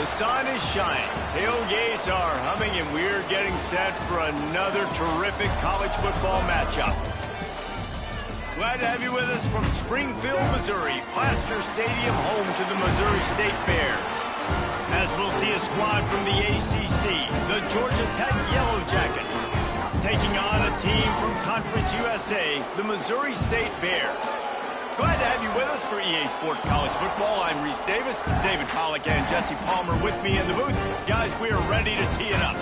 The sun is shining, tailgates are humming, and we're getting set for another terrific college football matchup. Glad to have you with us from Springfield, Missouri, Plaster Stadium, home to the Missouri State Bears. As we'll see a squad from the ACC, the Georgia Tech Yellow Jackets, taking on a team from Conference USA, the Missouri State Bears. Glad to have you with us for EA Sports College Football. I'm Reese Davis, David Pollack, and Jesse Palmer with me in the booth. Guys, we are ready to tee it up.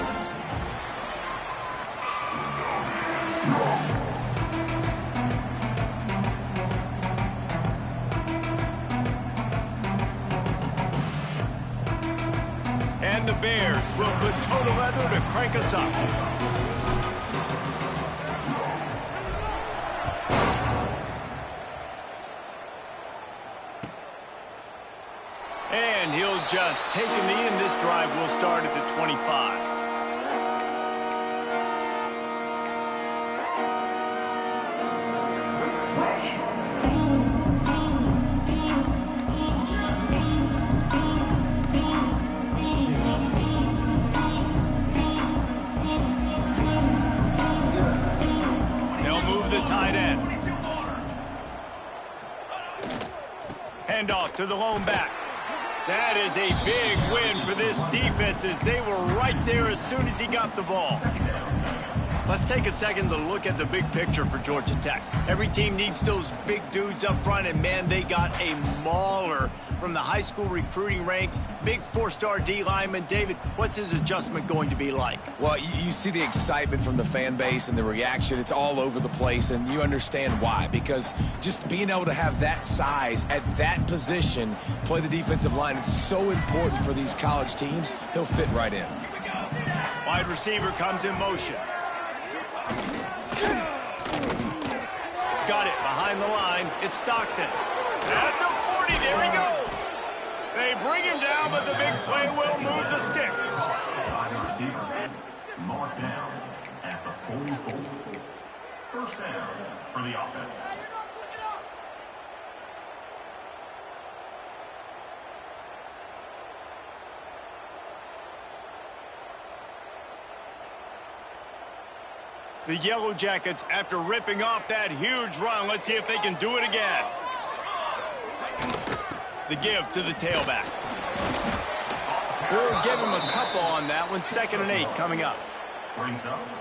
And the Bears will put total leather to crank us up. And he'll just take a knee, and this drive will start at the 25. They'll move the tight end. Hand off to the lone back. That is a big win for this defense, as they were right there as soon as he got the ball. Let's take a second to look at the big picture for Georgia Tech. Every team needs those big dudes up front, and man, they got a mauler from the high school recruiting ranks. Big four-star D lineman. David, what's his adjustment going to be like? Well, you see the excitement from the fan base and the reaction. It's all over the place, and you understand why. Because just being able to have that size at that position, play the defensive line, it's so important for these college teams. He'll fit right in. Wide receiver comes in motion. Got it behind the line. It's Stockton. At the 40, there he goes. They bring him down, but the big play will move the sticks. Marked down at the 44. First down for the offense. The Yellow Jackets, after ripping off that huge run, let's see if they can do it again. The give to the tailback. We'll give him a couple on that one. 2nd and 8 coming up.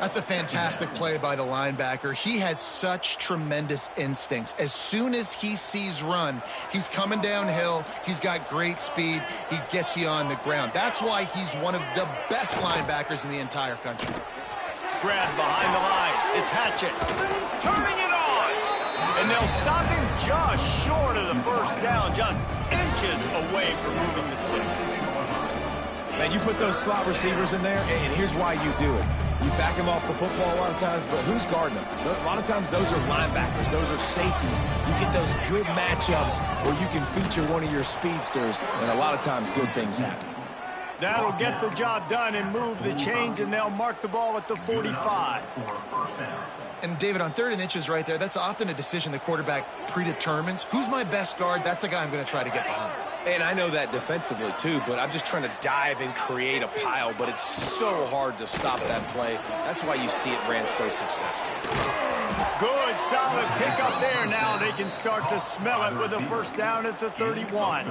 That's a fantastic play by the linebacker. He has such tremendous instincts. As soon as he sees run, he's coming downhill. He's got great speed. He gets you on the ground. That's why he's one of the best linebackers in the entire country. Grab behind the line. It's Hatchett. Turning it on. And they'll stop him just short of the first down, just inches away from moving the sticks. Man, you put those slot receivers in there, and here's why you do it. You back them off the football a lot of times, but who's guarding them? A lot of times those are linebackers. Those are safeties. You get those good matchups where you can feature one of your speedsters, and a lot of times good things happen. That'll get the job done and move the chains, and they'll mark the ball at the 45. And, David, on 3rd and inches right there, that's often a decision the quarterback predetermines. Who's my best guard? That's the guy I'm going to try to get behind. And I know that defensively, too, but I'm just trying to dive and create a pile, but it's so hard to stop that play. That's why you see it ran so successfully. Good, solid pick up there. Now they can start to smell it with a first down at the 31.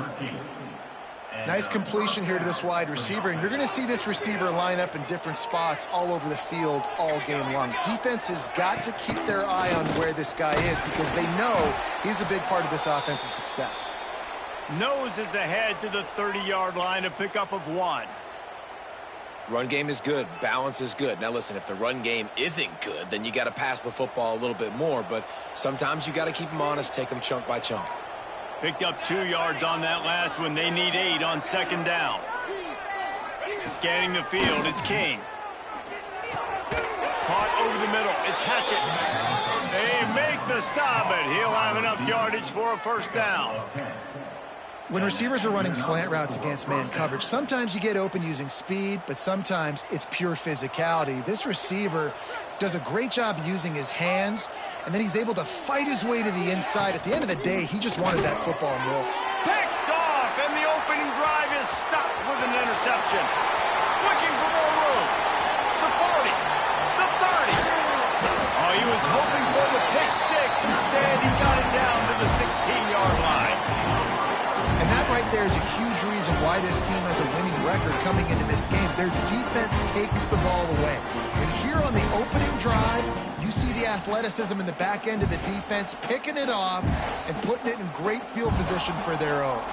Nice completion here to this wide receiver, and you're going to see this receiver line up in different spots all over the field all game long. Defense has got to keep their eye on where this guy is because they know he's a big part of this offense's success. Nose is ahead to the 30-yard line, a pickup of 1. Run game is good. Balance is good. Now, listen, if the run game isn't good, then you got to pass the football a little bit more, but sometimes you got to keep them honest, take them chunk by chunk. Picked up 2 yards on that last one. They need 8 on 2nd down. Scanning the field, it's King. Caught over the middle, it's Hatchett. They make the stop, but he'll have enough yardage for a first down. When receivers are running slant routes against man coverage, sometimes you get open using speed, but sometimes it's pure physicality. This receiver does a great job using his hands, and then he's able to fight his way to the inside. At the end of the day, he just wanted that football more. Picked off, and the opening drive is stopped with an interception. motion. Looking for more room. The 40. The 30. Oh, he was hoping for the pick six. Instead, he got it down to the 16-yard line. And that right there is a huge reason why this team has a winning record coming into this game. Their defense takes the ball away. And here on the opening drive, you see the athleticism in the back end of the defense, picking it off and putting it in great field position for their own.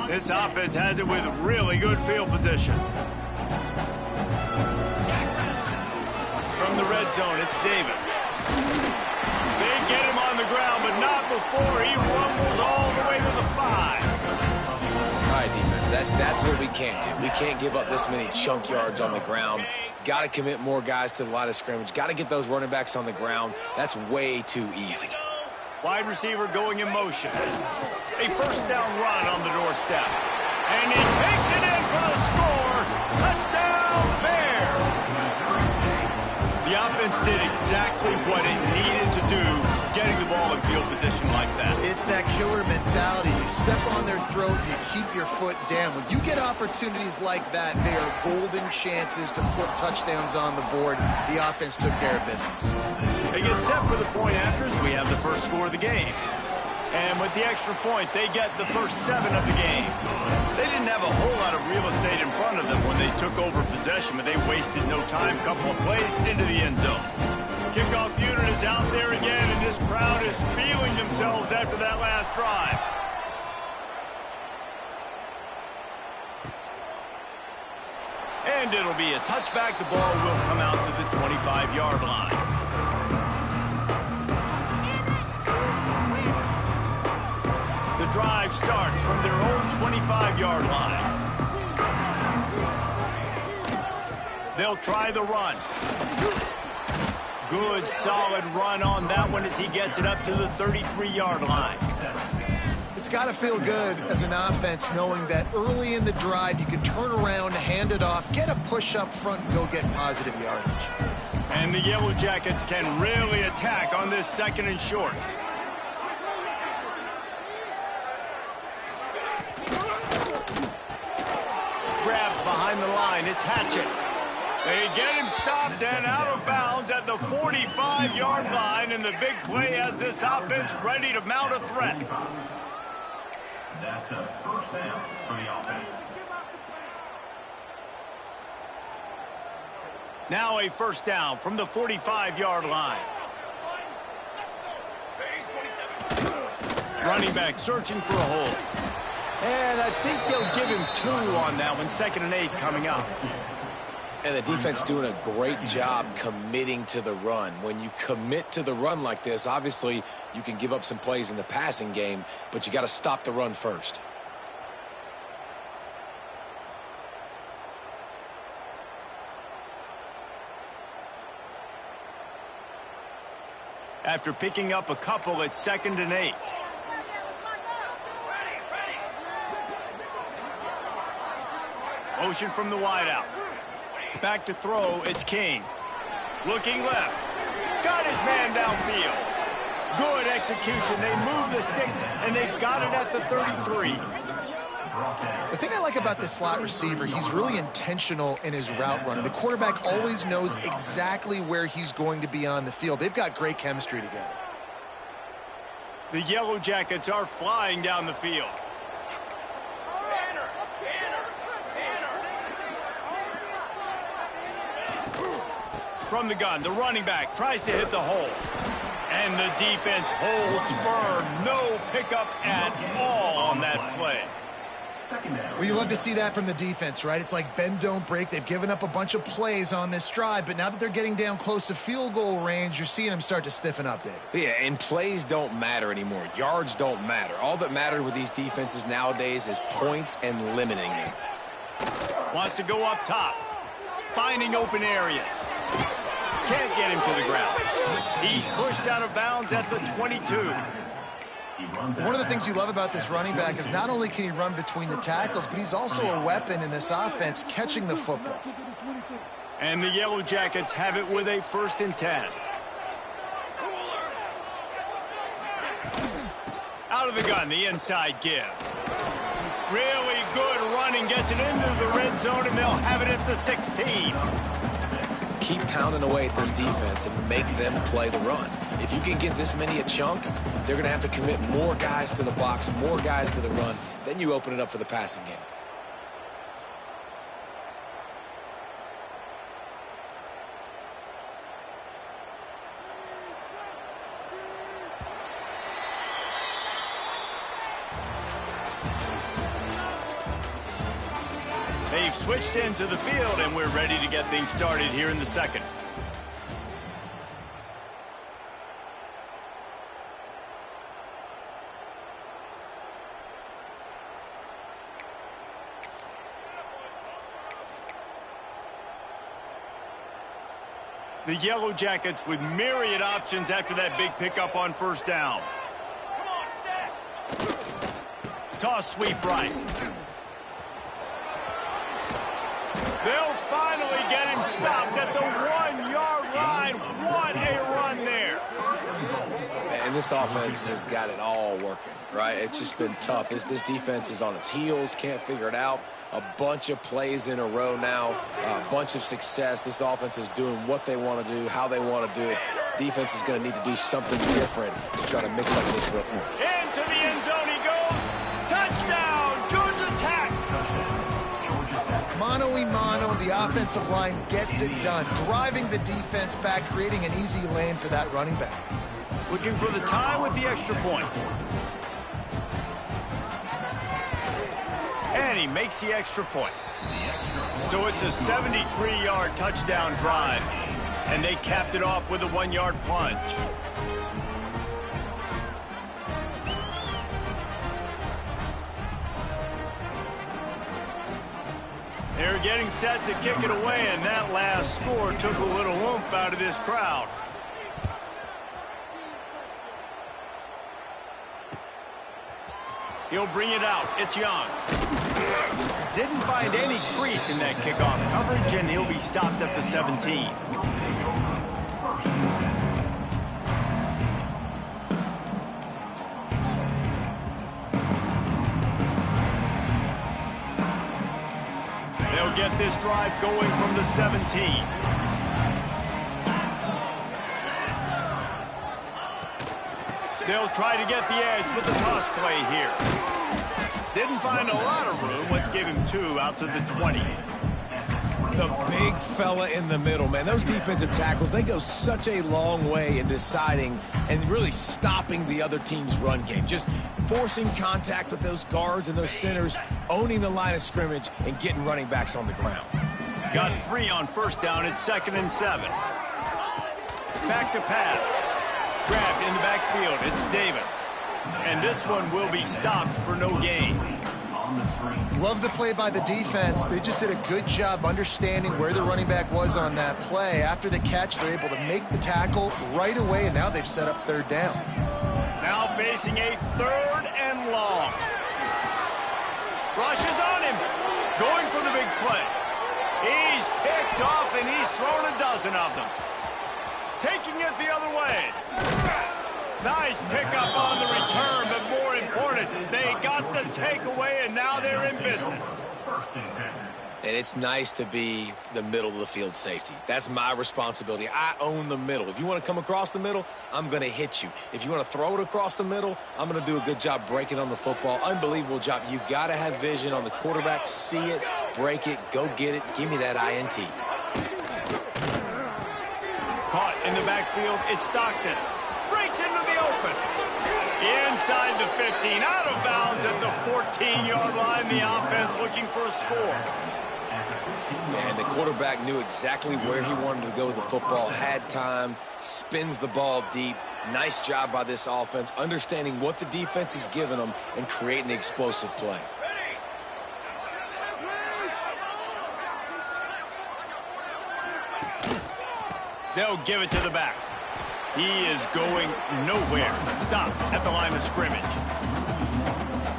This offense has it with really good field position. From the red zone, it's Davis. They get him on the ground, but not before he rumbles all the way to the 5. All right, defense, that's what we can't do. We can't give up this many chunk yards on the ground. Got to commit more guys to the line of scrimmage. Got to get those running backs on the ground. That's way too easy. Wide receiver going in motion. A first down run on the doorstep. And he takes it in for the score. Touchdown, Bears. The offense did exactly what it needed to do, getting the ball in field position like that. It's that killer mentality. You step on their throat, you keep your foot down. When you get opportunities like that, they are golden chances to put touchdowns on the board. The offense took care of business. They get set for the point afters. We have the first score of the game. And with the extra point, they get the first 7 of the game. They didn't have a whole lot of real estate in front of them when they took over possession, but they wasted no time. Couple of plays into the end zone. Kickoff unit is out there again, and this crowd is feeling themselves after that last drive. And it'll be a touchback. The ball will come out to the 25-yard line. The drive starts from their own 25-yard line. They'll try the run. Good, solid run on that one as he gets it up to the 33-yard line. It's got to feel good as an offense knowing that early in the drive you can turn around, hand it off, get a push up front, and go get positive yardage. And the Yellow Jackets can really attack on this 2nd and short. Grabbed behind the line, it's Hatchett. They get him stopped and out of bounds at the 45-yard line, and the big play has this offense ready to mount a threat. That's a first down for the offense. Now a first down from the 45-yard line. Running back searching for a hole. And I think they'll give him 2 on that one. 2nd and 8 coming up. And the defense doing a great job committing to the run. When you commit to the run like this, obviously you can give up some plays in the passing game, but you got to stop the run first. After picking up a couple, it's 2nd and 8. Motion from the wideout. Back to throw, it's King. Looking left. Got his man downfield. Good execution. They move the sticks, and they've got it at the 33. The thing I like about this slot receiver, he's really intentional in his route running. The quarterback always knows exactly where he's going to be on the field. They've got great chemistry together. The Yellow Jackets are flying down the field. From the gun, the running back tries to hit the hole. And the defense holds firm. No pickup at all on that play. Well, you love to see that from the defense, right? It's like bend, don't break. They've given up a bunch of plays on this drive, but now that they're getting down close to field goal range, you're seeing them start to stiffen up, David. Yeah, and plays don't matter anymore. Yards don't matter. All that matters with these defenses nowadays is points and limiting them. Wants to go up top. Finding open areas. Can't get him to the ground. He's pushed out of bounds at the 22. One of the things you love about this running back is not only can he run between the tackles, but he's also a weapon in this offense catching the football. And the Yellow Jackets have it with a 1st and 10. Out Out of the gun, the inside give. Really good running, gets it into the red zone, and they'll have it at the 16. Keep pounding away at this defense and make them play the run. If you can get this many a chunk, they're going to have to commit more guys to the box, more guys to the run. Then you open it up for the passing game. They've switched into the field, and we're ready to get things started here in the second. The Yellow Jackets with myriad options after that big pickup on first down. Toss sweep right. They'll finally get him stopped at the 1-yard line. What a run there. And this offense has got it all working, right? It's just been tough. This defense is on its heels, can't figure it out. A bunch of plays in a row now, a bunch of success. This offense is doing what they want to do, how they want to do it. Defense is going to need to do something different to try to mix up this rhythm. Into the end zone he goes. Touchdown, Georgia Tech. Mano-a-mano, the offensive line gets it done, driving the defense back, creating an easy lane for that running back. Looking for the tie with the extra point. And he makes the extra point. So it's a 73-yard touchdown drive. And they capped it off with a 1-yard plunge. They're getting set to kick it away, and that last score took a little oomph out of this crowd. He'll bring it out. It's Young. Didn't find any crease in that kickoff coverage, and he'll be stopped at the 17. They'll get this drive going from the 17. They'll try to get the edge with the toss play here. Didn't find a lot of room. Let's give him 2 out to the 20. The big fella in the middle, man. Those defensive tackles, they go such a long way in deciding and really stopping the other team's run game. Just forcing contact with those guards and those centers, owning the line of scrimmage, and getting running backs on the ground. Got 3 on first down. It's 2nd and 7. Back to pass. Grabbed in the backfield. It's Davis. And this one will be stopped for no gain. Love the play by the defense. They just did a good job understanding where the running back was on that play. After the catch, they're able to make the tackle right away, and now they've set up 3rd down. Now facing a 3rd and long. Rush is on him. Going for the big play. He's picked off, and he's thrown a dozen of them. Taking it the other way. Nice pickup on the return, but more important, they got the takeaway, and now they're in business. And it's nice to be the middle of the field safety. That's my responsibility. I own the middle. If you want to come across the middle, I'm going to hit you. If you want to throw it across the middle, I'm going to do a good job breaking on the football. Unbelievable job. You've got to have vision on the quarterback. See it, break it, go get it. Give me that INT. Caught in the backfield, it's Stockton. Breaks into the open. Inside the 15, out of bounds at the 14-yard line. The offense looking for a score. And the quarterback knew exactly where he wanted to go with the football, had time, spins the ball deep. Nice job by this offense, understanding what the defense is giving them and creating the explosive play. They'll give it to the back. He is going nowhere. Stop at the line of scrimmage.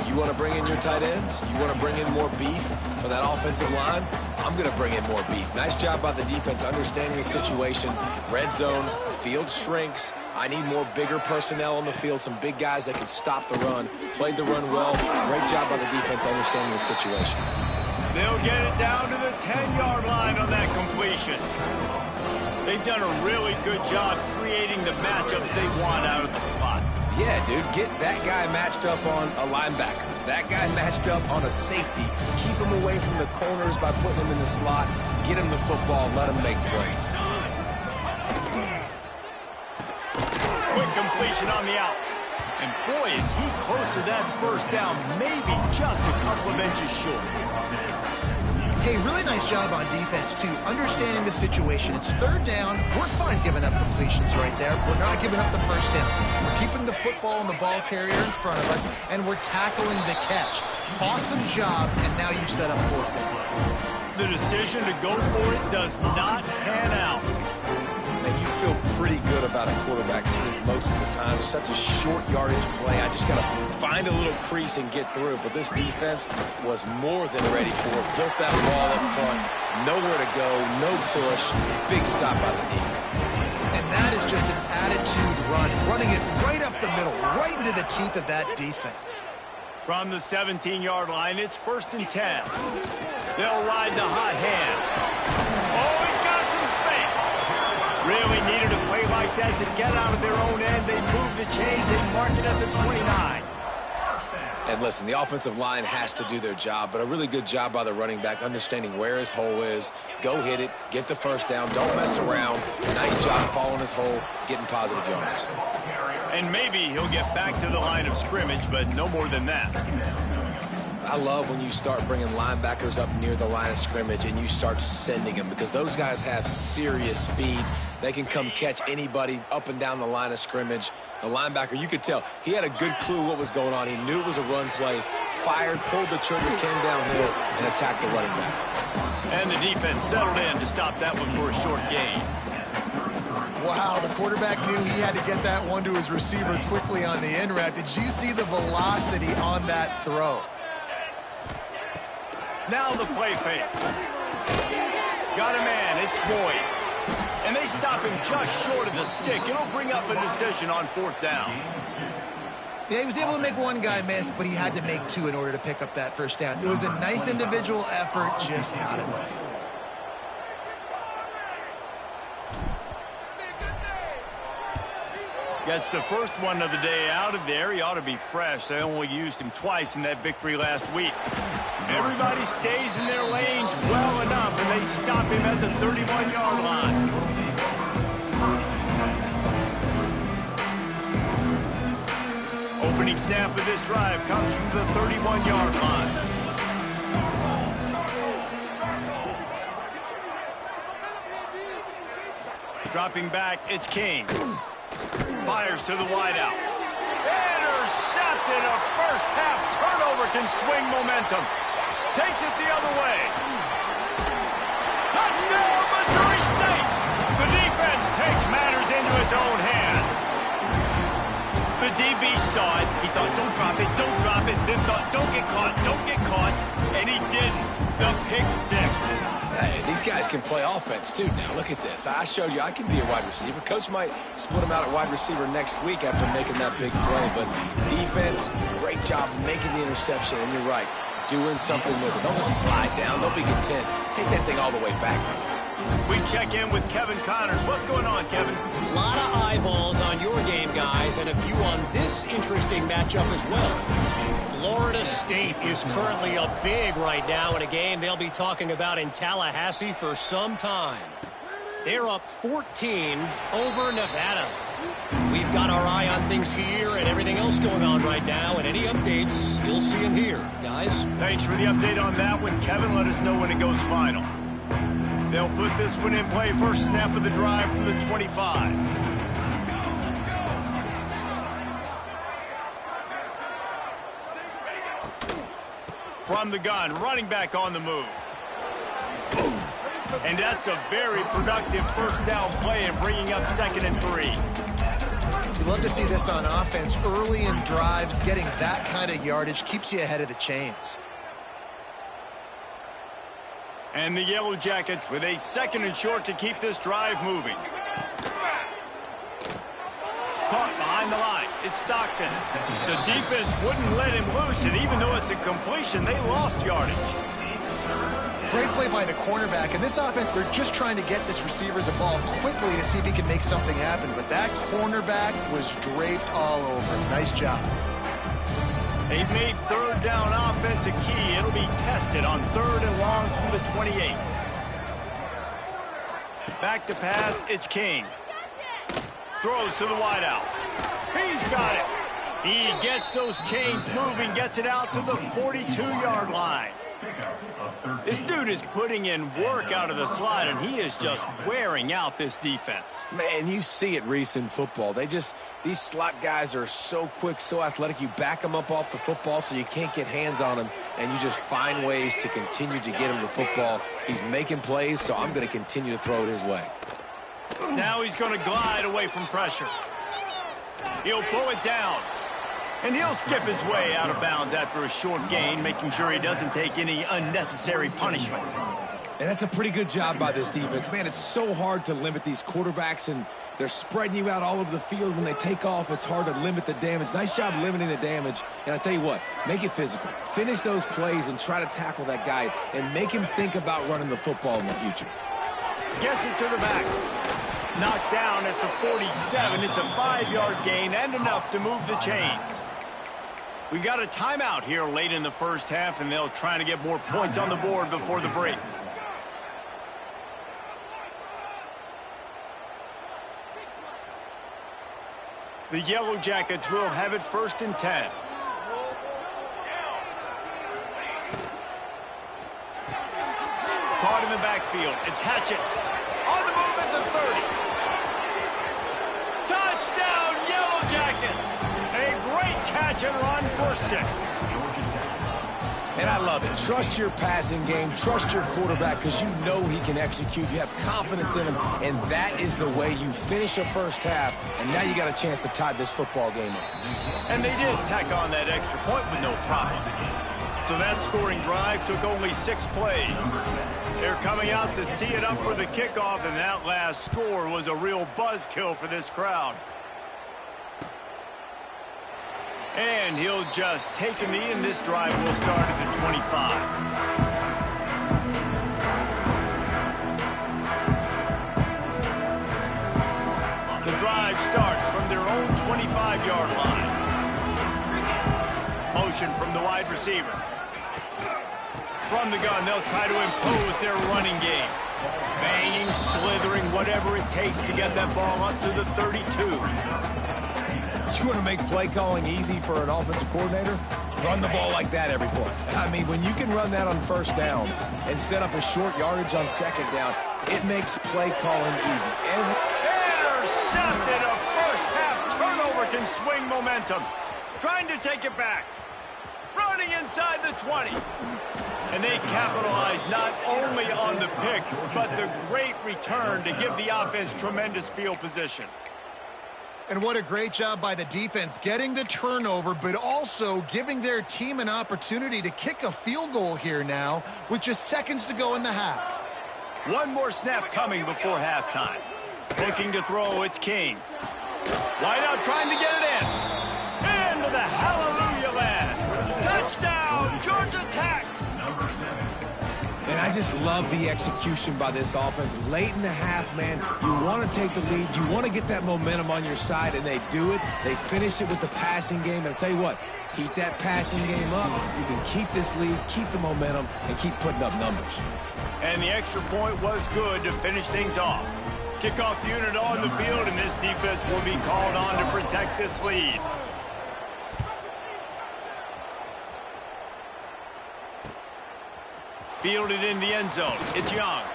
You want to bring in your tight ends? You want to bring in more beef for that offensive line? I'm going to bring in more beef. Nice job by the defense understanding the situation. Red zone, field shrinks. I need more bigger personnel on the field, some big guys that can stop the run. Played the run well. Great job by the defense understanding the situation. They'll get it down to the 10-yard line on that completion. They've done a really good job creating the matchups they want out of the slot. Yeah, dude, get that guy matched up on a linebacker. That guy matched up on a safety. Keep him away from the corners by putting him in the slot. Get him the football. Let him make plays. Quick completion on the out. And boy, is he close to that first down. Maybe just a couple of inches short. Hey, really nice job on defense, too. Understanding the situation. It's third down. We're fine giving up completions right there. We're not giving up the first down. We're keeping the football and the ball carrier in front of us, and we're tackling the catch. Awesome job, and now you've set up fourth down. The decision to go for it does not pan out. And you feel pretty good about a quarterback sneak most of the time. Such a short yardage play. I just got to find a little crease and get through it. But this defense was more than ready for it. Built that wall up front. Nowhere to go. No push. Big stop by the defense. And that is just an attitude run. Running it right up the middle, right into the teeth of that defense. From the 17-yard line, it's 1st and 10. They'll ride the hot hand. Oh, he's got some space. Really needed a play like that to get out of their own end. They move the chains and mark it at the 29. And listen, the offensive line has to do their job, but a really good job by the running back understanding where his hole is. Go hit it, get the first down, don't mess around. Nice job following his hole, getting positive yards. And maybe he'll get back to the line of scrimmage, but no more than that. I love when you start bringing linebackers up near the line of scrimmage and you start sending them because those guys have serious speed. They can come catch anybody up and down the line of scrimmage. The linebacker, you could tell, he had a good clue what was going on. He knew it was a run play, fired, pulled the trigger, came downhill, and attacked the running back. And the defense settled in to stop that one for a short gain. Wow, the quarterback knew he had to get that one to his receiver quickly on the in route. Did you see the velocity on that throw? Now the play fake. Got a man, it's Boyd. And they stop him just short of the stick. It'll bring up a decision on 4th down. Yeah, he was able to make one guy miss, but he had to make two in order to pick up that first down. It was a nice individual effort, just not enough. Gets the first one of the day out of there. He ought to be fresh. They only used him twice in that victory last week. Everybody stays in their lanes well enough, and they stop him at the 31-yard line. Opening snap of this drive comes from the 31-yard line. Dropping back, it's King. Fires to the wideout. Intercepted. A first-half turnover can swing momentum. Takes it the other way. Touchdown, Missouri State. The defense takes matters into its own hands. The DB saw it. He thought, don't drop it, don't drop it. Then thought, don't get caught, don't get caught. And he didn't. The pick six. Hey, these guys can play offense, too. Now, look at this. I showed you I can be a wide receiver. Coach might split him out at wide receiver next week after making that big play. But defense, great job making the interception. And you're right, doing something with it. Don't just slide down. Don't be content. Take that thing all the way back. We check in with Kevin Connors. What's going on, Kevin? A lot of eyeballs on your game, guys, and a few on this interesting matchup as well. Florida State is currently up big right now in a game they'll be talking about in Tallahassee for some time. They're up 14 over Nevada. We've got our eye on things here and everything else going on right now, and any updates, you'll see them here, guys. Thanks for the update on that one, Kevin. Let us know when it goes final. They'll put this one in play. First snap of the drive from the 25. From the gun, running back on the move. And that's a very productive first down play and bringing up 2nd and 3. You love to see this on offense. Early in drives, getting that kind of yardage keeps you ahead of the chains. And the Yellow Jackets with a 2nd and short to keep this drive moving. against Stockton. The defense wouldn't let him loose, and even though it's a completion, they lost yardage. Great play by the cornerback. In this offense, they're just trying to get this receiver the ball quickly to see if he can make something happen. But that cornerback was draped all over him. Nice job. They've made third down offense a key. It'll be tested on 3rd and long from the 28. Back to pass, it's King. Throws to the wideout. He's got it. He gets those chains moving, gets it out to the 42-yard line. This dude is putting in work out of the slot, and he is just wearing out this defense. Man, you see it, Reese, in football. These slot guys are so quick, so athletic. You back them up off the football so you can't get hands on them, and you just find ways to continue to get him the football. He's making plays, so I'm going to continue to throw it his way. Now he's going to glide away from pressure. He'll pull it down. And he'll skip his way out of bounds after a short gain, making sure he doesn't take any unnecessary punishment. And that's a pretty good job by this defense. Man, it's so hard to limit these quarterbacks, and they're spreading you out all over the field. When they take off, it's hard to limit the damage. Nice job limiting the damage. And I tell you what, make it physical. Finish those plays and try to tackle that guy and make him think about running the football in the future. Gets it to the back. Knocked down at the 47. It's a 5-yard gain and enough to move the chains. We got a timeout here late in the first half, and they'll try to get more points on the board before the break. The Yellow Jackets will have it 1st and 10. Caught in the backfield. It's Hatchett. On the move at the 30. Touchdown, Yellow Jackets! A great catch and run for 6. And I love it. Trust your passing game. Trust your quarterback because you know he can execute. You have confidence in him, and that is the way you finish a first half, and now you got a chance to tie this football game up. And they did tack on that extra point with no problem. So that scoring drive took only 6 plays. They're coming out to tee it up for the kickoff, and that last score was a real buzzkill for this crowd. And he'll just take a knee, and this drive will start at the 25. The drive starts from their own 25-yard line. Motion from the wide receiver. From the gun, they'll try to impose their running game. Banging, slithering, whatever it takes to get that ball up to the 32. You want to make play calling easy for an offensive coordinator? Run the ball like that every play. I mean, when you can run that on 1st down and set up a short yardage on 2nd down, it makes play calling easy. Intercepted! A first-half turnover can swing momentum. Trying to take it back. Running inside the 20. And they capitalize not only on the pick, but the great return to give the offense tremendous field position. And what a great job by the defense getting the turnover, but also giving their team an opportunity to kick a field goal here now with just seconds to go in the half. One more snap coming before halftime. Looking to throw, it's King. Wide out trying to get it in. Into the hallelujah land. Touchdown, Georgia Tech. And I just love the execution by this offense. Late in the half, man, you want to take the lead. You want to get that momentum on your side, and they do it. They finish it with the passing game. And I'll tell you what, keep that passing game up. You can keep this lead, keep the momentum, and keep putting up numbers. And the extra point was good to finish things off. Kickoff unit on the field, and this defense will be called on to protect this lead. Fielded in the end zone. It's Young.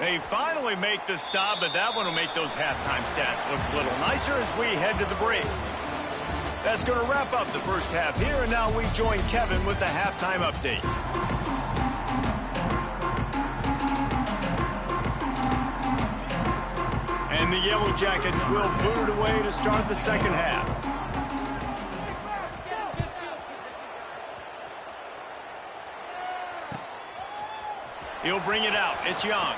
They finally make the stop, but that one will make those halftime stats look a little nicer as we head to the break. That's going to wrap up the first half here, and now we join Kevin with the halftime update. And the Yellow Jackets will boot it away to start the second half. He'll bring it out. It's Young.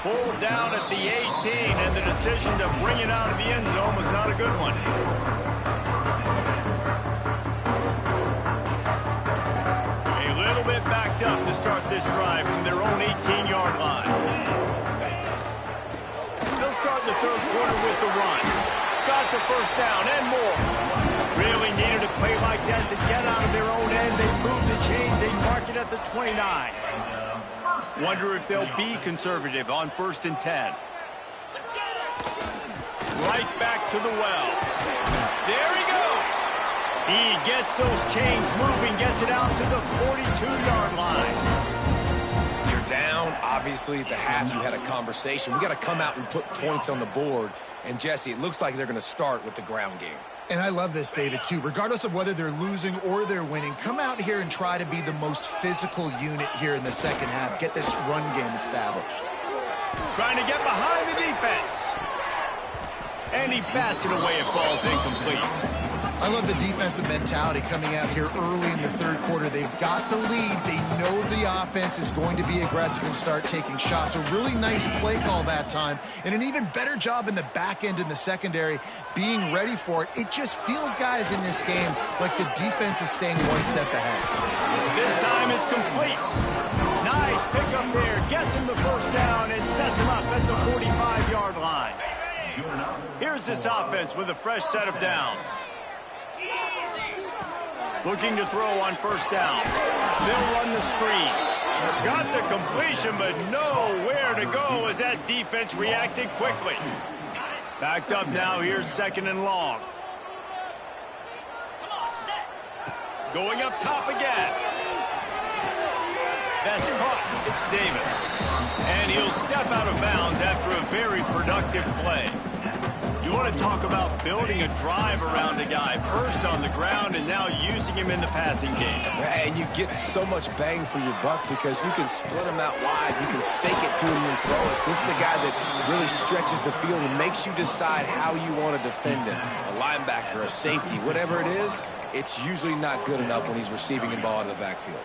Pulled down at the 18, and the decision to bring it out of the end zone was not a good one. A little bit backed up to start this drive from their own 18-yard line. They'll start the third quarter with the run. Got the first down and more. Really needed a play like that to get out of their own end. They move the chains. They mark it at the 29. Wonder if they'll be conservative on 1st and 10. Right back to the well. There he goes. He gets those chains moving, gets it out to the 42-yard line. You're down. Obviously, at the half, you had a conversation. We got to come out and put points on the board. And, Jesse, it looks like they're going to start with the ground game. And I love this, David, too. Regardless of whether they're losing or they're winning, come out here and try to be the most physical unit here in the second half. Get this run game established. Trying to get behind the defense. And he bats it away. It falls incomplete. I love the defensive mentality coming out here early in the third quarter. They've got the lead. They know the offense is going to be aggressive and start taking shots. A really nice play call that time, and an even better job in the back end in the secondary being ready for it. It just feels, guys, in this game like the defense is staying one step ahead. This time it's complete. Nice pickup there. Gets him the first down and sets him up at the 45-yard line. Here's this offense with a fresh set of downs. Looking to throw on first down. They'll run the screen. Got the completion, but nowhere to go as that defense reacted quickly. Backed up now. Here's 2nd and long. Going up top again. That's caught. It's Davis. And he'll step out of bounds after a very productive play. You want to talk about building a drive around a guy, first on the ground and now using him in the passing game. And you get so much bang for your buck because you can split him out wide. You can fake it to him and throw it. This is the guy that really stretches the field and makes you decide how you want to defend him. A linebacker, a safety, whatever it is, it's usually not good enough when he's receiving the ball out of the backfield.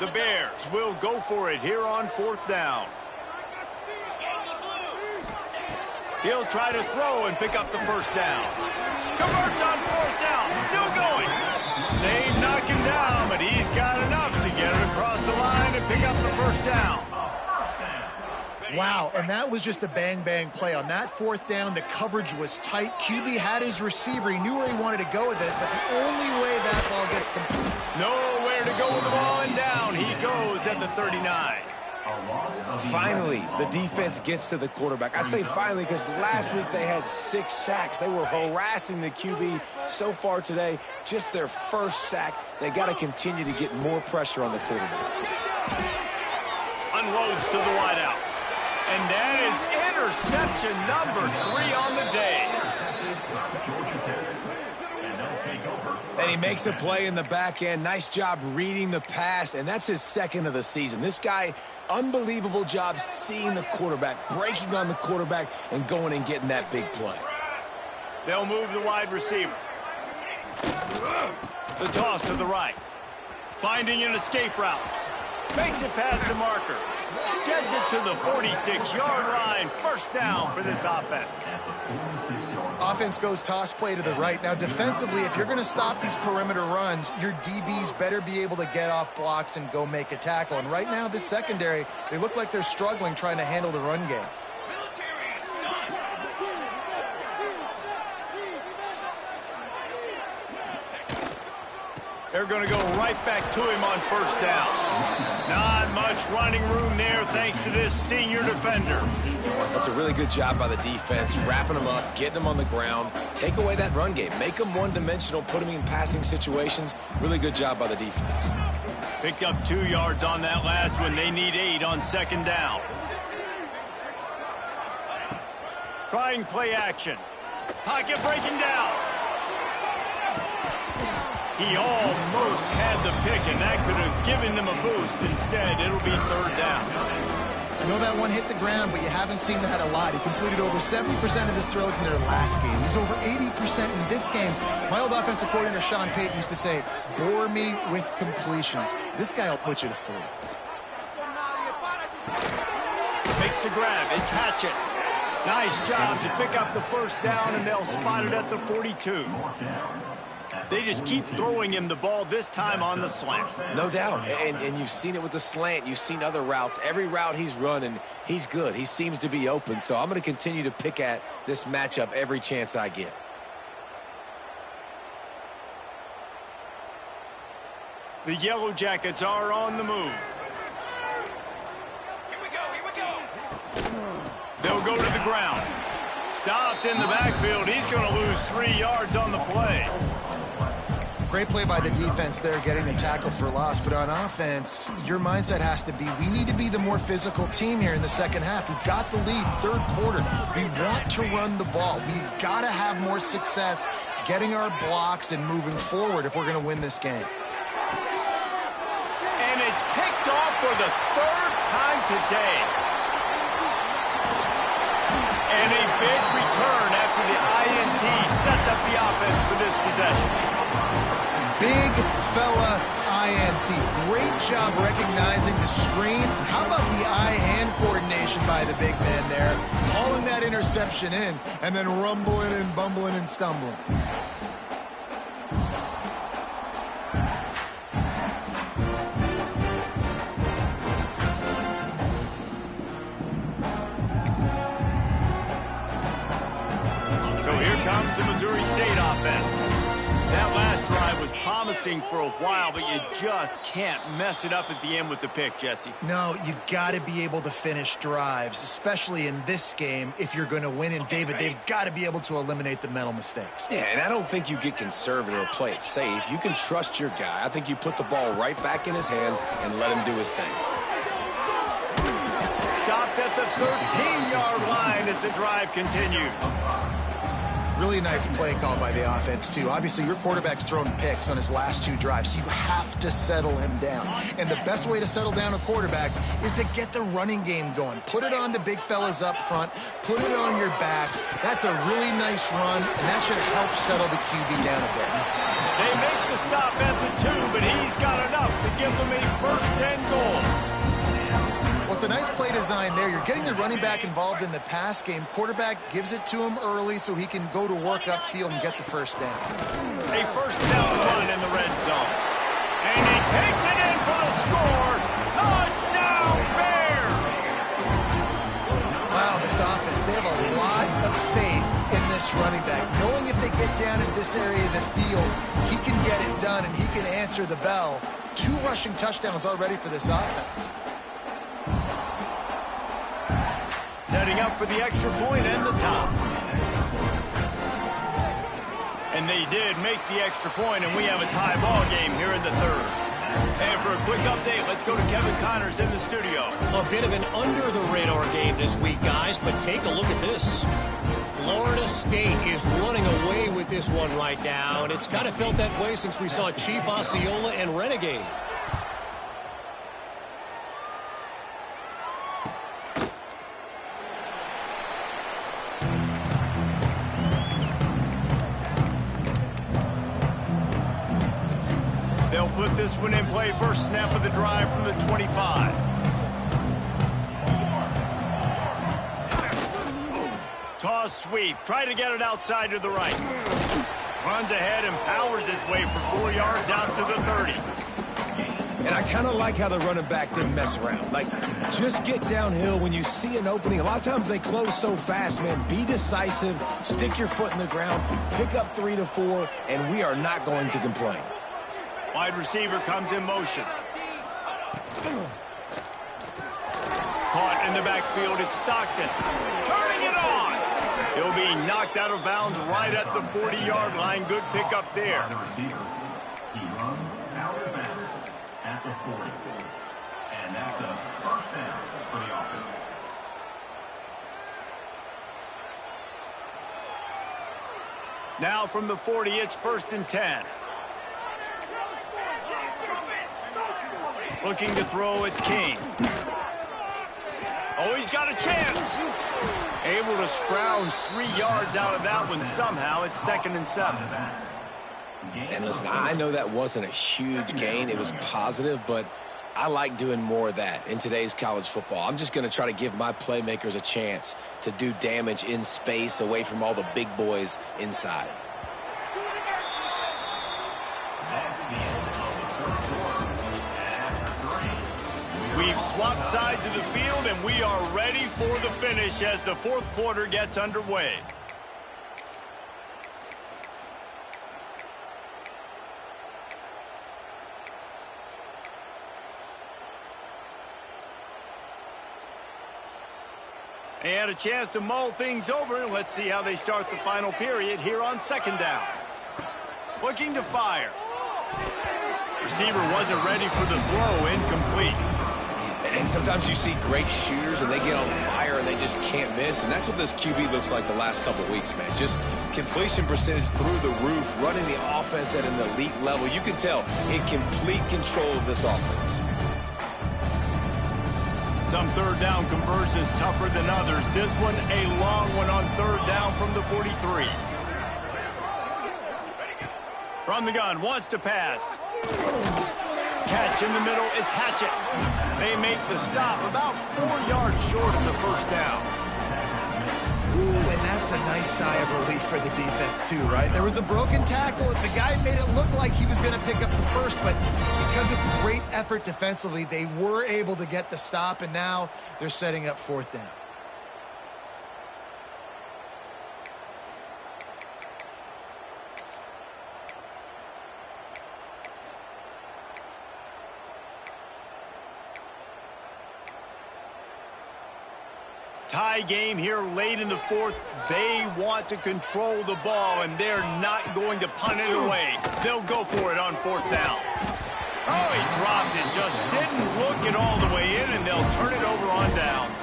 The Bears will go for it here on 4th down. He'll try to throw and pick up the first down. Converts on 4th down. Still going. They knock him down, but he's got enough to get it across the line and pick up the first down. Wow, and that was just a bang-bang play. On that 4th down, the coverage was tight. QB had his receiver. He knew where he wanted to go with it, but the only way that ball gets complete. Nowhere to go with the ball, and down he goes at the 39. Finally, the defense gets to the quarterback. I say finally because last week they had 6 sacks. They were harassing the QB so far today. Just their first sack. They got to continue to get more pressure on the quarterback. Unloads to the wideout. And that is interception number 3 on the day. And he makes a play in the back end. Nice job reading the pass, and that's his 2nd of the season. This guy, unbelievable job seeing the quarterback, breaking on the quarterback, and going and getting that big play. They'll move the wide receiver. The toss to the right. Finding an escape route. Makes it past the marker. Gets it to the 46-yard line. First down for this offense. Offense goes toss play to the right. Now, defensively, if you're going to stop these perimeter runs, your DBs better be able to get off blocks and go make a tackle. And right now, this secondary, they look like they're struggling trying to handle the run game. They're going to go right back to him on first down. Not much running room there thanks to this senior defender. That's a really good job by the defense, wrapping them up, getting them on the ground, take away that run game, make them one-dimensional, put them in passing situations. Really good job by the defense. Picked up 2 yards on that last one. They need 8 on 2nd down. Trying play action. Pocket breaking down. He almost had the pick, and that could have given them a boost. Instead, it'll be 3rd down. I know that one hit the ground, but you haven't seen that a lot. He completed over 70% of his throws in their last game. He's over 80% in this game. My old offensive coordinator, Sean Payton, used to say, bore me with completions. This guy will put you to sleep. chance to grab it, attach it. Nice job to pick up the first down, and they'll spot it at the 42. They just keep throwing him the ball, this time on the slant. No doubt, and you've seen it with the slant. You've seen other routes. Every route he's running, he's good. He seems to be open, so I'm going to continue to pick at this matchup every chance I get. The Yellow Jackets are on the move. They'll go to the ground. Stopped in the backfield. He's going to lose 3 yards on the play. Great play by the defense there, getting the tackle for loss. But on offense, your mindset has to be, we need to be the more physical team here in the second half. We've got the lead, third quarter. We want to run the ball. We've got to have more success getting our blocks and moving forward if we're going to win this game. And it's picked off for the third time today. And a big return after the INT sets up the offense for this possession. Big fella INT. Great job recognizing the screen. How about the eye-hand coordination by the big man there? Hauling that interception in and then rumbling and bumbling and stumbling. So here comes the Missouri State offense. That last drive was promising for a while, but you just can't mess it up at the end with the pick, Jesse. No, you got to be able to finish drives, especially in this game. If you're going to win, and David, they've got to be able to eliminate the mental mistakes. Yeah, and I don't think you get conservative or play it safe. You can trust your guy. I think you put the ball right back in his hands and let him do his thing. Stopped at the 13-yard line as the drive continues. Really nice play call by the offense, too. Obviously, your quarterback's thrown picks on his last 2 drives, so you have to settle him down. And the best way to settle down a quarterback is to get the running game going. Put it on the big fellas up front. Put it on your backs. That's a really nice run, and that should help settle the QB down a bit. They make the stop at the 2, but he's got enough to give them a first and goal. Well, it's a nice play design there. You're getting the running back involved in the pass game. Quarterback gives it to him early so he can go to work upfield and get the first down. A first down run in the red zone. And he takes it in for the score. Touchdown, Bears! Wow, this offense, they have a lot of faith in this running back. Knowing if they get down in this area of the field, he can get it done and he can answer the bell. 2 rushing touchdowns already for this offense. Setting up for the extra point and the top. And they did make the extra point, and we have a tie ball game here in the third. And for a quick update, let's go to Kevin Connors in the studio. A bit of an under-the-radar game this week, guys, but take a look at this. Florida State is running away with this one right now, and it's kind of felt that way since we saw Chief Osceola and Renegade. They'll put this one in play. First snap of the drive from the 25. Toss sweep. Try to get it outside to the right. Runs ahead and powers his way for 4 yards out to the 30. And I kind of like how the running back didn't mess around. Like, just get downhill when you see an opening. A lot of times they close so fast, man. Be decisive. Stick your foot in the ground. Pick up 3 to 4, and we are not going to complain. Wide receiver comes in motion. Caught in the backfield, it's Stockton. Turning it on! He'll be knocked out of bounds right at the 40-yard line. Good pickup there. The receiver. He runs out of bounds at the 40. And that's a first down for the offense. Now from the 40, it's 1st and 10. Looking to throw, it's King. Oh, he's got a chance. Able to scrounge 3 yards out of that one somehow. It's 2nd and 7. And listen, I know that wasn't a huge gain. It was positive, but I like doing more of that in today's college football. I'm just going to try to give my playmakers a chance to do damage in space away from all the big boys inside. We've swapped sides of the field, and we are ready for the finish as the fourth quarter gets underway. And a chance to mull things over. Let's see how they start the final period here on second down. Looking to fire. Receiver wasn't ready for the throw, incomplete. And sometimes you see great shooters and they get on fire and they just can't miss. And that's what this QB looks like the last couple weeks, man. Just completion percentage through the roof, running the offense at an elite level. You can tell in complete control of this offense. Some third down conversions tougher than others. This one a long one on third down from the 43. From the gun, wants to pass. Catch in the middle, it's Hatchett. They make the stop about 4 yards short of the first down. Ooh, and that's a nice sigh of relief for the defense too, right? There was a broken tackle. The guy made it look like he was going to pick up the first, but because of great effort defensively, they were able to get the stop, and now they're setting up fourth down. Tie game here late in the fourth. They want to control the ball, and they're not going to punt it away. They'll go for it on fourth down. Oh, he dropped it. Just didn't look it all the way in, and they'll turn it over on downs.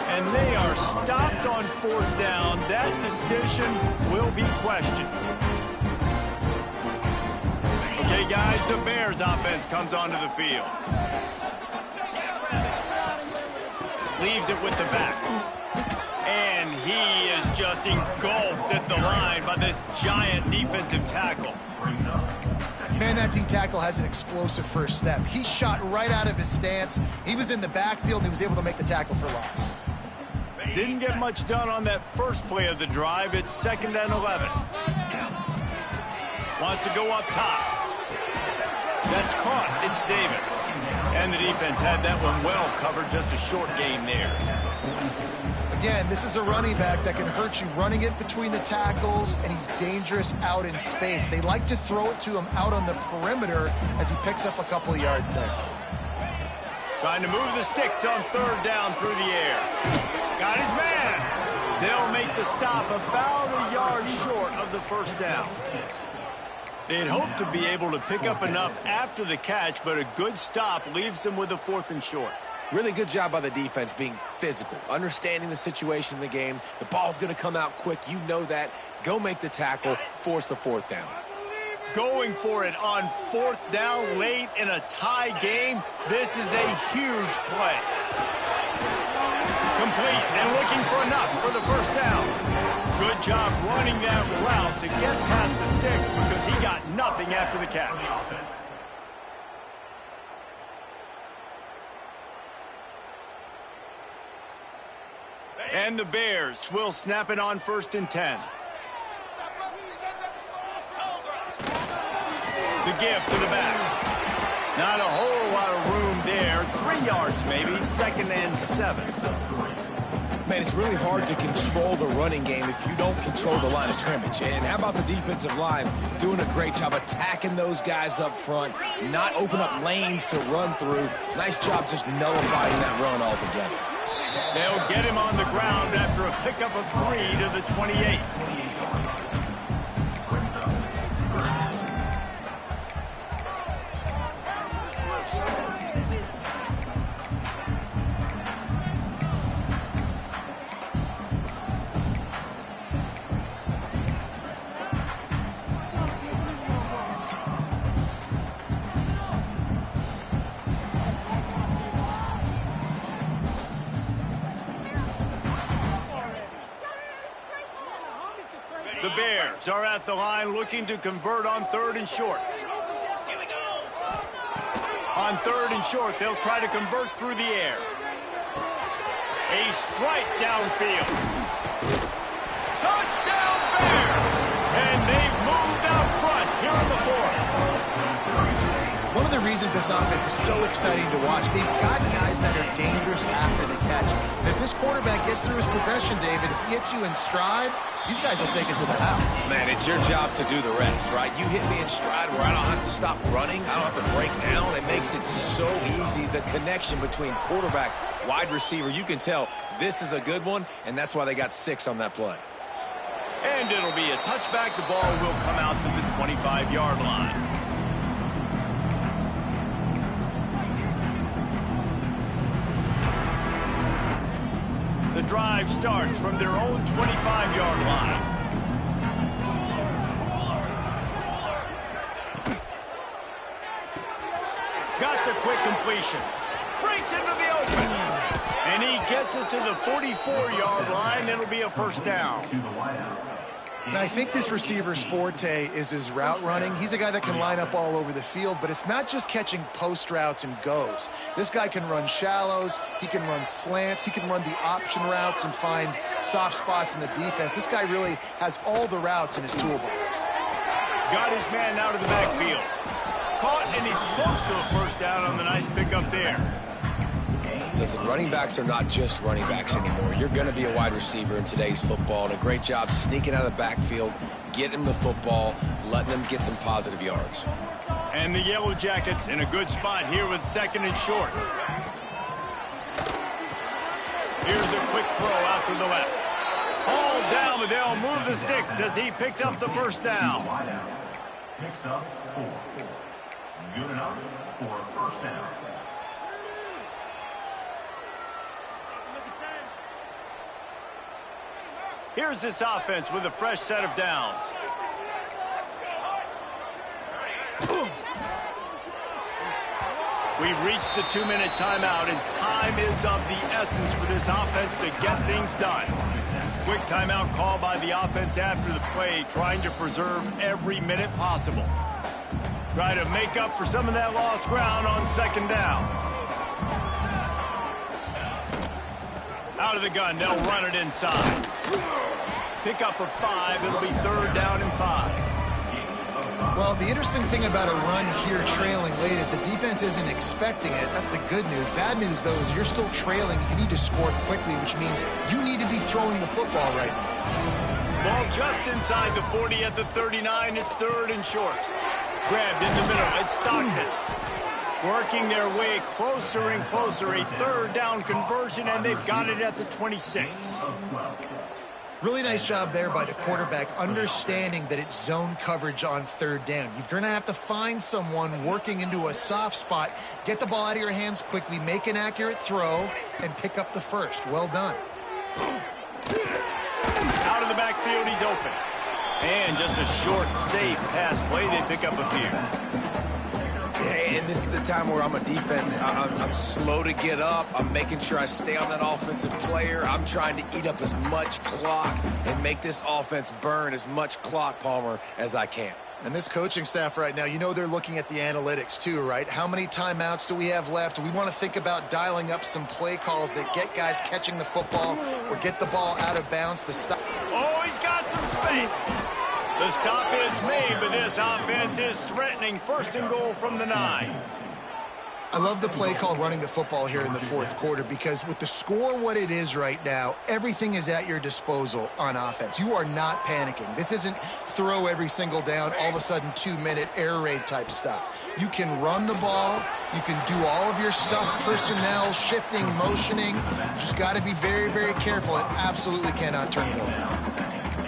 And they are stopped on fourth down. That decision will be questioned. Okay, guys, the Bears offense comes onto the field. Leaves it with the back. And he is just engulfed at the line by this giant defensive tackle. Man, that D-tackle has an explosive first step. He shot right out of his stance. He was in the backfield, and he was able to make the tackle for loss. Didn't get much done on that first play of the drive. It's 2nd and 11. Wants to go up top. That's caught. It's Davis. And the defense had that one well covered. Just a short game there. Again, this is a running back that can hurt you running it between the tackles, and he's dangerous out in space. They like to throw it to him out on the perimeter as he picks up a couple of yards there. Trying to move the sticks on third down through the air. Got his man. They'll make the stop about a yard short of the first down. They'd hoped to be able to pick up enough after the catch, but a good stop leaves them with a 4th and short. Really good job by the defense being physical, understanding the situation in the game. The ball's going to come out quick. You know that. Go make the tackle, force the fourth down. Going for it on fourth down late in a tie game. This is a huge play. Complete and looking for enough for the first down. Good job running that route to get past the sticks because he got nothing after the catch. And the Bears will snap it on 1st and 10. The give to the back. Not a whole lot of room there. 3 yards maybe. 2nd and 7. Man, it's really hard to control the running game if you don't control the line of scrimmage. And how about the defensive line doing a great job attacking those guys up front, not open up lanes to run through. Nice job just nullifying that run altogether. They'll get him on the ground after a pickup of 3 to the 28. The Bears are at the line looking to convert on 3rd and short. On 3rd and short, they'll try to convert through the air. A strike downfield. Touchdown Bears! And they've moved out front here in the 4th. One of the reasons this offense is so exciting to watch, they've got guys that are dangerous after the catch. And if this quarterback gets through his progression, David, if he hits you in stride, these guys will take it to the house. Man, it's your job to do the rest, right? You hit me in stride where I don't have to stop running. I don't have to break down. It makes it so easy. The connection between quarterback, wide receiver, you can tell this is a good one, and that's why they got 6 on that play. And it'll be a touchback. The ball will come out to the 25-yard line. The drive starts from their own 25-yard line. Got the quick completion. Breaks into the open. And he gets it to the 44-yard line. It'll be a first down. And I think this receiver's forte is his route running. He's a guy that can line up all over the field, but it's not just catching post routes and goes. This guy can run shallows, he can run slants, he can run the option routes and find soft spots in the defense. This guy really has all the routes in his toolbox. Got his man out of the backfield. Caught, and he's close to a first down on the nice pickup there. Listen, running backs are not just running backs anymore. You're going to be a wide receiver in today's football, and a great job sneaking out of the backfield, getting him the football, letting him get some positive yards. And the Yellow Jackets in a good spot here with 2nd and short. Here's a quick throw out to the left. All down, but they'll move the sticks as he picks up the first down. Picks up 4. Good enough for a first down. Here's this offense with a fresh set of downs. We've reached the 2-minute timeout, and time is of the essence for this offense to get things done. Quick timeout call by the offense after the play, trying to preserve every minute possible. Try to make up for some of that lost ground on 2nd down. Out of the gun, they'll run it inside. Pick up for 5. It'll be 3rd down and 5. Well, the interesting thing about a run here trailing late is the defense isn't expecting it. That's the good news. Bad news, though, is you're still trailing. You need to score quickly, which means you need to be throwing the football right now. Ball just inside the 40 at the 39. It's 3rd and short. Grabbed in the middle. It's Stockton. Working their way closer and closer. A 3rd down conversion, and they've got it at the 26. Really nice job there by the quarterback, understanding that it's zone coverage on 3rd down. You're going to have to find someone working into a soft spot, get the ball out of your hands quickly, make an accurate throw, and pick up the first. Well done. Out of the backfield, he's open. And just a short, safe pass play. They pick up a few. And this is the time where I'm a defense. I'm slow to get up. I'm making sure I stay on that offensive player. I'm trying to eat up as much clock and make this offense burn as much clock, Palmer, as I can. And this coaching staff right now, you know they're looking at the analytics too, right? How many timeouts do we have left? We want to think about dialing up some play calls that get guys catching the football or get the ball out of bounds to stop. Oh, he's got some space. The stop is made, but this offense is threatening 1st and goal from the 9. I love the play call running the football here in the 4th quarter because with the score what it is right now, everything is at your disposal on offense. You are not panicking. This isn't throw every single down, all of a sudden 2-minute air raid type stuff. You can run the ball. You can do all of your stuff, personnel, shifting, motioning. You just got to be very, very careful. It absolutely cannot turn it over.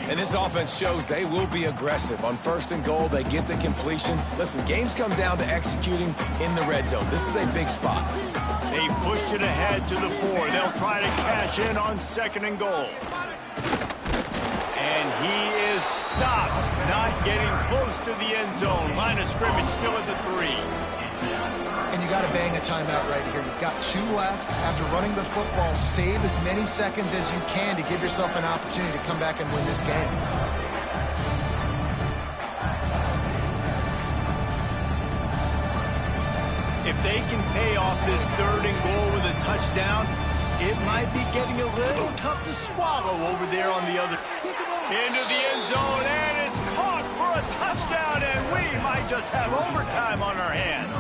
And this offense shows they will be aggressive. On 1st and goal, they get the completion. Listen, games come down to executing in the red zone. This is a big spot. They pushed it ahead to the 4. They'll try to cash in on 2nd and goal. And he is stopped, not getting close to the end zone. Line of scrimmage still at the 3. And you got to bang a timeout right here. You've got 2 left. After running the football, save as many seconds as you can to give yourself an opportunity to come back and win this game. If they can pay off this 3rd and goal with a touchdown, it might be getting a little tough to swallow over there on the other. Into the end zone, and it's caught for a touchdown, and we might just have overtime on our hands.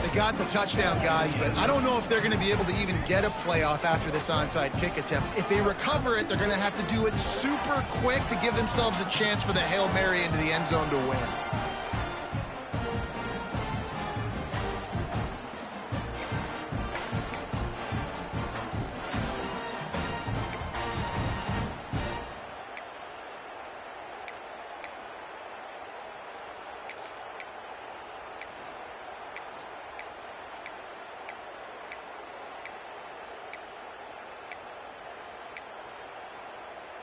They got the touchdown, guys, but I don't know if they're going to be able to even get a playoff after this onside kick attempt. If they recover it, they're going to have to do it super quick to give themselves a chance for the Hail Mary into the end zone to win.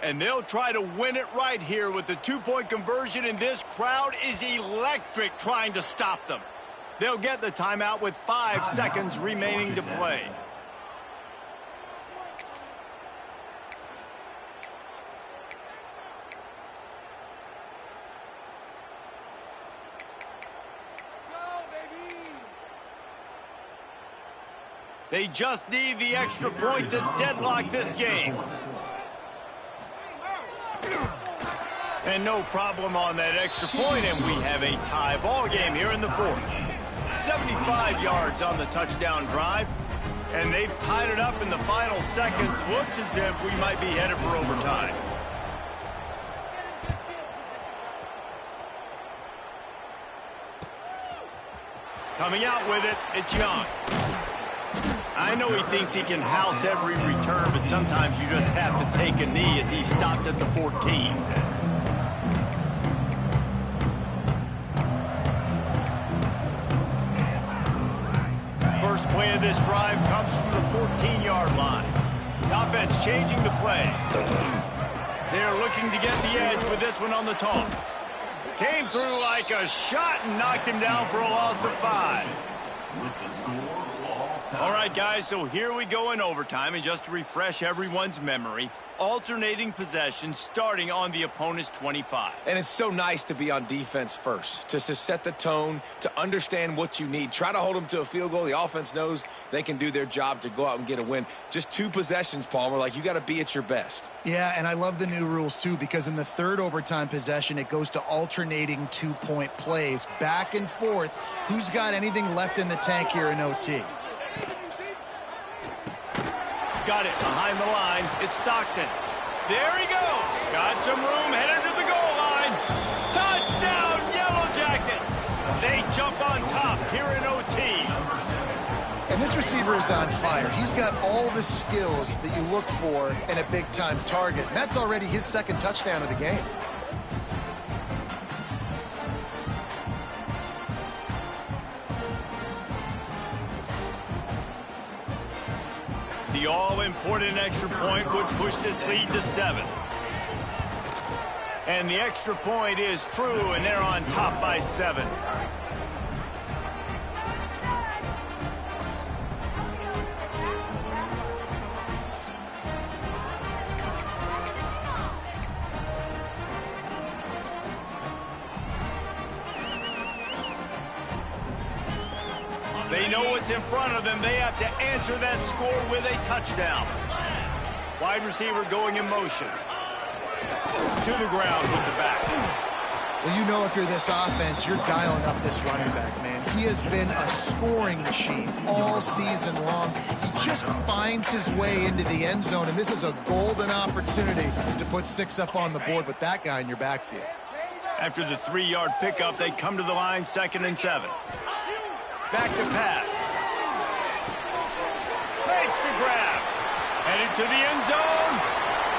And they'll try to win it right here with the 2-point conversion, and this crowd is electric trying to stop them. They'll get the timeout with 5 seconds remaining to play. They just need the extra point to deadlock this game. And no problem on that extra point, and we have a tie ball game here in the 4th. 75 yards on the touchdown drive, and they've tied it up in the final seconds. Looks as if we might be headed for overtime. Coming out with it, it's Young. I know he thinks he can house every return, but sometimes you just have to take a knee as he stopped at the 14. First play of this drive comes from the 14-yard line. The offense changing the play. They're looking to get the edge with this one on the toss. Came through like a shot and knocked him down for a loss of 5. All right, guys, so here we go in overtime, and just to refresh everyone's memory, alternating possession starting on the opponent's 25. And it's so nice to be on defense first, to set the tone, to understand what you need. Try to hold them to a field goal. The offense knows they can do their job to go out and get a win. Just 2 possessions, Palmer. Like, you got to be at your best. Yeah, and I love the new rules, too, because in the 3rd overtime possession, it goes to alternating 2-point plays. Back and forth. Who's got anything left in the tank here in OT? Got it behind the line. It's Stockton. There he goes. Got some room headed to the goal line. Touchdown, Yellow Jackets. They jump on top here in OT. And this receiver is on fire. He's got all the skills that you look for in a big-time target. And that's already his 2nd touchdown of the game. The all-important extra point would push this lead to 7. And the extra point is true, and they're on top by 7. They know what's in front of them. They have to answer that score with a touchdown. Wide receiver going in motion. To the ground with the back. Well, you know if you're this offense, you're dialing up this running back, man. He has been a scoring machine all season long. He just finds his way into the end zone, and this is a golden opportunity to put 6 up on the board with that guy in your backfield. After the 3-yard pickup, they come to the line, 2nd and 7. Back to pass. Makes the grab. Headed to the end zone.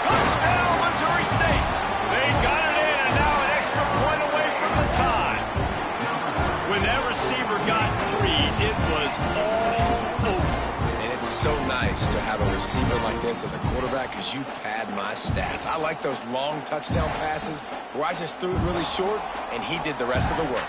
Touchdown, Missouri State. They got it in, and now an extra point away from the tie. When that receiver got 3, it was all over. And it's so nice to have a receiver like this as a quarterback because you pad my stats. I like those long touchdown passes where I just threw it really short, and he did the rest of the work.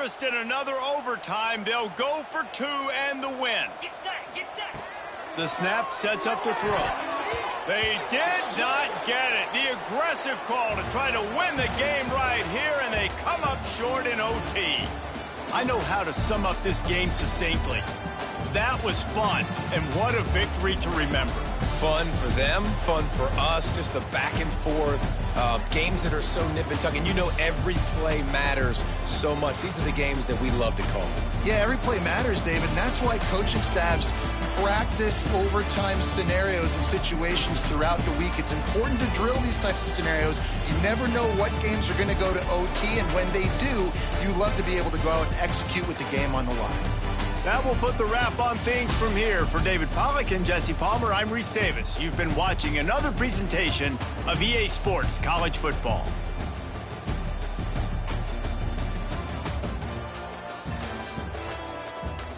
interest in another overtime. They'll go for 2 and the win. Get set, get set. The snap sets up to throw. They did not get it. The aggressive call to try to win the game right here, and they come up short in OT. I know how to sum up this game succinctly. That was fun, and what a victory to remember. Fun for them, fun for us, just the back and forth, games that are so nip and tuck, and you know every play matters so much. These are the games that we love to call. Yeah, every play matters, David, and that's why coaching staffs practice overtime scenarios and situations throughout the week. It's important to drill these types of scenarios. You never know what games are going to go to OT, and when they do, you love to be able to go out and execute with the game on the line. That will put the wrap on things from here. For David Pollack and Jesse Palmer, I'm Reese Davis. You've been watching another presentation of EA Sports College Football.